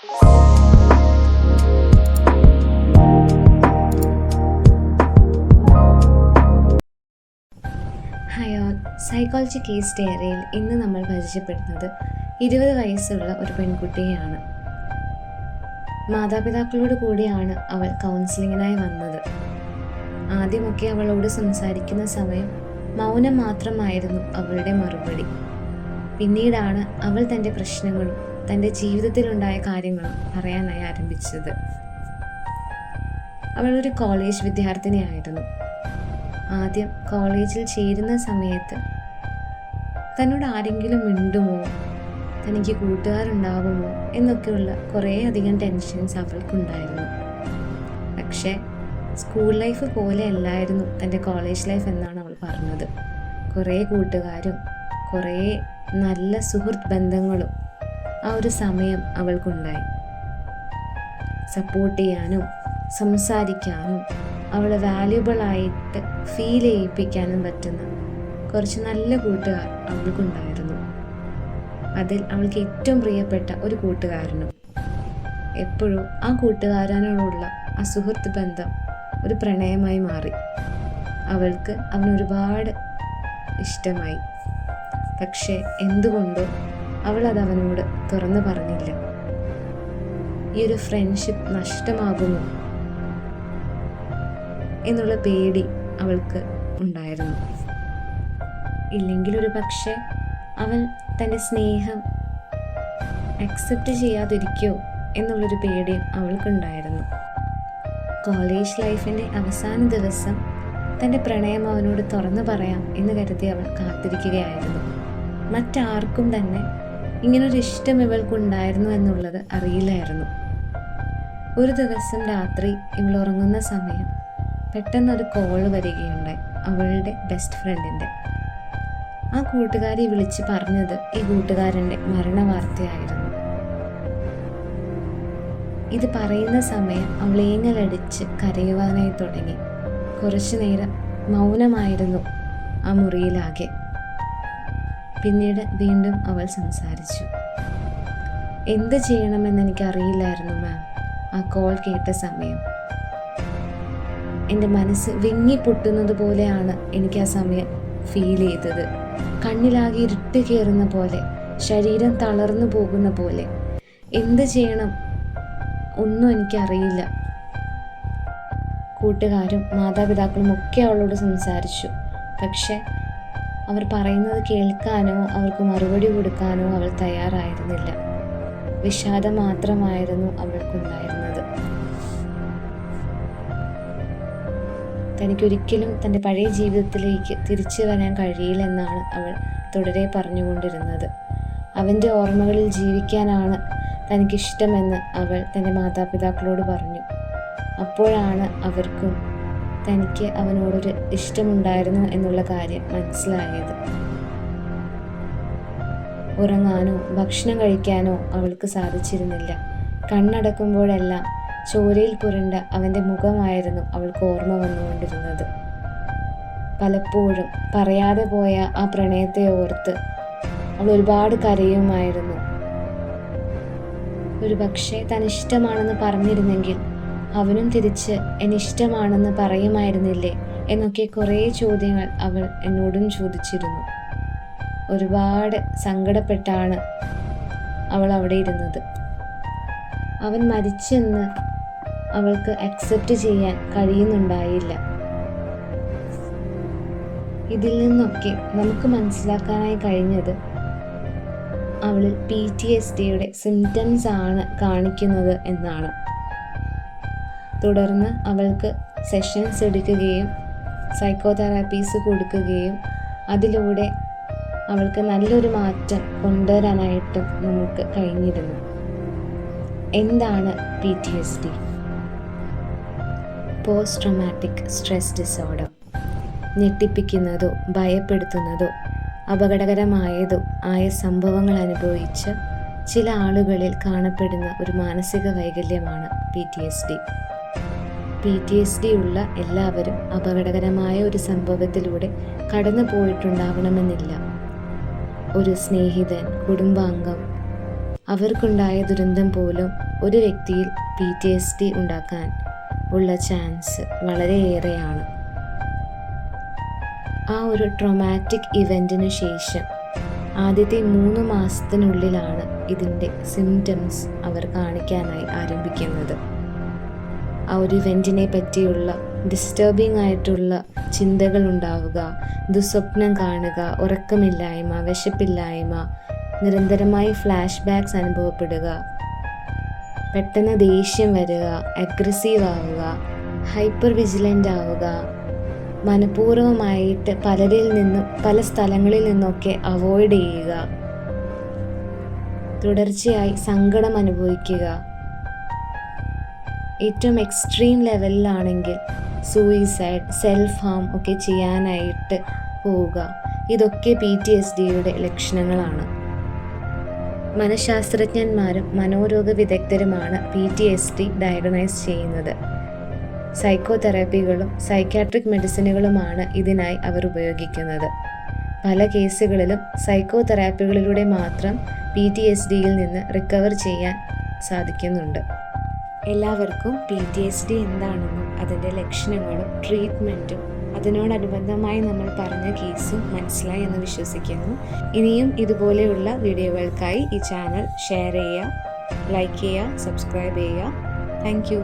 Hi all, psychology case ഡയറിയിൽ ഇന്ന് നമ്മൾ പരിചയപ്പെടുന്നത് 20 വയസ്സുള്ള ഒരു പെൺകുട്ടിയെയാണ്. മാതാപിതാക്കളോട് കൂടിയാണ് അവൾ കൗൺസിലിങ്ങിനായി വന്നത്. ആദ്യമൊക്കെ അവളോട് സംസാരിക്കുന്ന സമയം മൗനം മാത്രമായിരുന്നു അവളുടെ മറുപടി. പിന്നീടാണ് അവൾ തൻ്റെ പ്രശ്നങ്ങളും തൻ്റെ ജീവിതത്തിലുണ്ടായ കാര്യങ്ങളും പറയാനായി ആരംഭിച്ചത്. അവളൊരു കോളേജ് വിദ്യാർത്ഥിനിയായിരുന്നു. ആദ്യം കോളേജിൽ ചേരുന്ന സമയത്ത് തന്നോട് ആരെങ്കിലും മിണ്ടുമോ, തനിക്ക് കൂട്ടുകാരുണ്ടാവുമോ എന്നൊക്കെയുള്ള കുറേയധികം ടെൻഷൻസ് അവൾക്കുണ്ടായിരുന്നു. പക്ഷേ സ്കൂൾ ലൈഫ് പോലെ അല്ലായിരുന്നു തൻ്റെ കോളേജ് ലൈഫ് എന്നാണ് അവൾ പറഞ്ഞത്. കുറേ കൂട്ടുകാരും കുറേ നല്ല സുഹൃത്ത് ബന്ധങ്ങളും ആ ഒരു സമയം അവൾക്കുണ്ടായി. സപ്പോർട്ട് ചെയ്യാനും സംസാരിക്കാനും അവളെ വാല്യുബിളായിട്ട് ഫീൽ ചെയ്യിപ്പിക്കാനും പറ്റുന്ന കുറച്ച് നല്ല കൂട്ടുകാർ അവൾക്കുണ്ടായിരുന്നു. അതിൽ അവൾക്ക് ഏറ്റവും പ്രിയപ്പെട്ട ഒരു കൂട്ടുകാരനും. എപ്പോഴും ആ കൂട്ടുകാരനോടുള്ള ആ സുഹൃത്ത് ബന്ധം ഒരു പ്രണയമായി മാറി. അവൾക്ക് അവനൊരുപാട് ഇഷ്ടമായി. പക്ഷേ എന്തുകൊണ്ടോ അവളത് അവനോട് തുറന്നു പറഞ്ഞില്ല. ഈ ഒരു ഫ്രണ്ട്ഷിപ്പ് നഷ്ടമാകുമോ എന്നുള്ള പേടി അവൾക്ക് ഉണ്ടായിരുന്നു. ഇല്ലെങ്കിലൊരു പക്ഷേ അവൻ തൻ്റെ സ്നേഹം അക്സെപ്റ്റ് ചെയ്യാതിരിക്കുമോ എന്നുള്ളൊരു പേടിയും അവൾക്കുണ്ടായിരുന്നു. കോളേജ് ലൈഫിൻ്റെ അവസാന ദിവസം തൻ്റെ പ്രണയം അവനോട് തുറന്നു പറയാം എന്ന് കരുതി അവൾ കാത്തിരിക്കുകയായിരുന്നു. മറ്റാർക്കും തന്നെ ഇങ്ങനൊരു ഇഷ്ടം ഇവൾക്കുണ്ടായിരുന്നു എന്നുള്ളത് അറിയില്ലായിരുന്നു. ഒരു ദിവസം രാത്രി ഇവൾ ഉറങ്ങുന്ന സമയം പെട്ടെന്നൊരു കോള് വരികയുണ്ടായി അവളുടെ ബെസ്റ്റ് ഫ്രണ്ടിൻ്റെ. ആ കൂട്ടുകാരി വിളിച്ച് പറഞ്ഞത് ഈ കൂട്ടുകാരൻ്റെ മരണവാർത്തയായിരുന്നു. ഇത് പറയുന്ന സമയം അവൾ ഏങ്ങലടിച്ച് കരയുവാനായി തുടങ്ങി. കുറച്ചു നേരം മൗനമായിരുന്നു ആ മുറിയിലാകെ. പിന്നീട് വീണ്ടും അവൾ സംസാരിച്ചു. എന്ത് ചെയ്യണമെന്ന് എനിക്കറിയില്ലായിരുന്നു മാം. ആ കോൾ കേട്ട സമയം എൻ്റെ മനസ്സ് വിങ്ങി പൊട്ടുന്നത് പോലെയാണ് എനിക്ക് ആ സമയം ഫീൽ ചെയ്തത്. കണ്ണിലാകെ ഇരുട്ട് കയറുന്ന പോലെ, ശരീരം തളർന്നു പോകുന്ന പോലെ. എന്ത് ചെയ്യണം ഒന്നും എനിക്കറിയില്ല. കൂട്ടുകാരും മാതാപിതാക്കളും ഒക്കെ അവളോട് സംസാരിച്ചു. പക്ഷെ അവർ പറയുന്നത് കേൾക്കാനോ അവർക്ക് മറുപടി കൊടുക്കാനോ അവൾ തയ്യാറായിരുന്നില്ല. വിഷാദം മാത്രമായിരുന്നു അവൾക്കുണ്ടായിരുന്നത്. തനിക്കൊരിക്കലും തൻ്റെ പഴയ ജീവിതത്തിലേക്ക് തിരിച്ചു വരാൻ കഴിയില്ലെന്നാണ് അവൾ തുടരെ പറഞ്ഞുകൊണ്ടിരുന്നത്. അവൻ്റെ ഓർമ്മകളിൽ ജീവിക്കാനാണ് തനിക്കിഷ്ടമെന്ന് അവൾ തൻ്റെ മാതാപിതാക്കളോട് പറഞ്ഞു. അപ്പോഴാണ് അവർക്കും തനിക്ക് അവനോടൊരു ഇഷ്ടമുണ്ടായിരുന്നു എന്നുള്ള കാര്യം മനസ്സിലായത്. ഉറങ്ങാനോ ഭക്ഷണം കഴിക്കാനോ അവൾക്ക് സാധിച്ചിരുന്നില്ല. കണ്ണടക്കുമ്പോഴെല്ലാം ചോരയിൽ പുരണ്ട അവൻ്റെ മുഖമായിരുന്നു അവൾക്ക് ഓർമ്മ വന്നുകൊണ്ടിരുന്നത്. പലപ്പോഴും പറയാതെ പോയ ആ പ്രണയത്തെ ഓർത്ത് അവൾ ഒരുപാട് കരയുമായിരുന്നു. ഒരു പക്ഷേ താൻ ഇഷ്ടമാണെന്ന് പറഞ്ഞിരുന്നെങ്കിൽ അവനും തിരിച്ച് എന്നിഷ്ടമാണെന്ന് പറയുമായിരുന്നില്ലേ എന്നൊക്കെ കുറേ ചോദ്യങ്ങൾ അവൾ എന്നോടും ചോദിച്ചിരുന്നു. ഒരുപാട് സങ്കടപ്പെട്ടാണ് അവൾ അവിടെ ഇരുന്നത്. അവൻ മരിച്ചെന്ന് അവൾക്ക് അക്സെപ്റ്റ് ചെയ്യാൻ കഴിയുന്നുണ്ടായില്ല. ഇതിൽ നിന്നൊക്കെ നമുക്ക് മനസ്സിലാക്കാനായി കഴിഞ്ഞത് അവളിൽ PTSDയുടെ സിംറ്റംസ് ആണ് കാണിക്കുന്നത് എന്നാണ്. തുടർന്ന് അവൾക്ക് സെഷൻസ് എടുക്കുകയും സൈക്കോതെറാപ്പീസ് കൊടുക്കുകയും അതിലൂടെ അവൾക്ക് നല്ലൊരു മാറ്റം കൊണ്ടുവരാനായിട്ടും നമുക്ക് കഴിഞ്ഞിരുന്നു. എന്താണ് PTSD? Post traumatic stress disorder. ഞെട്ടിപ്പിക്കുന്നതോ ഭയപ്പെടുത്തുന്നതോ അപകടകരമായതോ ആയ സംഭവങ്ങൾ അനുഭവിച്ച് ചില ആളുകളിൽ കാണപ്പെടുന്ന ഒരു മാനസിക വൈകല്യമാണ് PTSD. PTSD ഉള്ള എല്ലാവരും അപകടകരമായ ഒരു സംഭവത്തിലൂടെ കടന്നു പോയിട്ടുണ്ടാവണമെന്നില്ല. ഒരു സ്നേഹിതൻ, കുടുംബാംഗം അവർക്കുണ്ടായ ദുരന്തം പോലും ഒരു വ്യക്തിയിൽ PTSD ഉണ്ടാക്കാൻ ഉള്ള ചാൻസ് വളരെയേറെയാണ്. ആ ഒരു ട്രോമാറ്റിക് ഇവൻറ്റിന് ശേഷം ആദ്യത്തെ 3 മാസത്തിനുള്ളിലാണ് ഇതിൻ്റെ സിംറ്റംസ് അവർ കാണിക്കാനായി ആരംഭിക്കുന്നത്. ആ ഒരു ഇവൻറ്റിനെ പറ്റിയുള്ള ഡിസ്റ്റർബിംഗ് ആയിട്ടുള്ള ചിന്തകൾ ഉണ്ടാവുക, ദുസ്വപ്നം കാണുക, ഉറക്കമില്ലായ്മ, വിശപ്പില്ലായ്മ, നിരന്തരമായി ഫ്ലാഷ് ബാക്ക്സ് അനുഭവപ്പെടുക, പെട്ടെന്ന് ദേഷ്യം വരിക, അഗ്രസീവ് ആവുക, ഹൈപ്പർ വിജിലൻ്റ് ആവുക, മനഃപൂർവ്വമായിട്ട് പല സ്ഥലങ്ങളിൽ നിന്നൊക്കെ അവോയ്ഡ് ചെയ്യുക, തുടർച്ചയായി സങ്കടം അനുഭവിക്കുക, ഏറ്റവും എക്സ്ട്രീം ലെവലിലാണെങ്കിൽ സൂയിസൈഡ്, സെൽഫ് ഹാം ഒക്കെ ചെയ്യാനായിട്ട് പോവുക. ഇതൊക്കെ PTSDയുടെ ലക്ഷണങ്ങളാണ്. മനഃശാസ്ത്രജ്ഞന്മാരും മനോരോഗ വിദഗ്ധരുമാണ് PTSD ഡയഗ്നോസ് ചെയ്യുന്നത്. സൈക്കോതെറാപ്പികളും സൈക്യാട്രിക് മെഡിസിനുകളുമാണ് ഇതിനായി അവർ ഉപയോഗിക്കുന്നത്. പല കേസുകളിലും സൈക്കോതെറാപ്പികളിലൂടെ മാത്രം PTSDയിൽ നിന്ന് റിക്കവർ ചെയ്യാൻ സാധിക്കുന്നുണ്ട്. എല്ലാവർക്കും PTSD എന്താണെന്നും അതിൻ്റെ ലക്ഷണങ്ങളും ട്രീറ്റ്മെൻറ്റും അതിനോടനുബന്ധമായി നമ്മൾ പറഞ്ഞ കേസും മനസ്സിലായി എന്ന് വിശ്വസിക്കുന്നു. ഇനിയും ഇതുപോലെയുള്ള വീഡിയോകൾക്കായി ഈ ചാനൽ ഷെയർ ചെയ്യുക, ലൈക്ക് ചെയ്യുക, സബ്സ്ക്രൈബ് ചെയ്യുക. Thank you.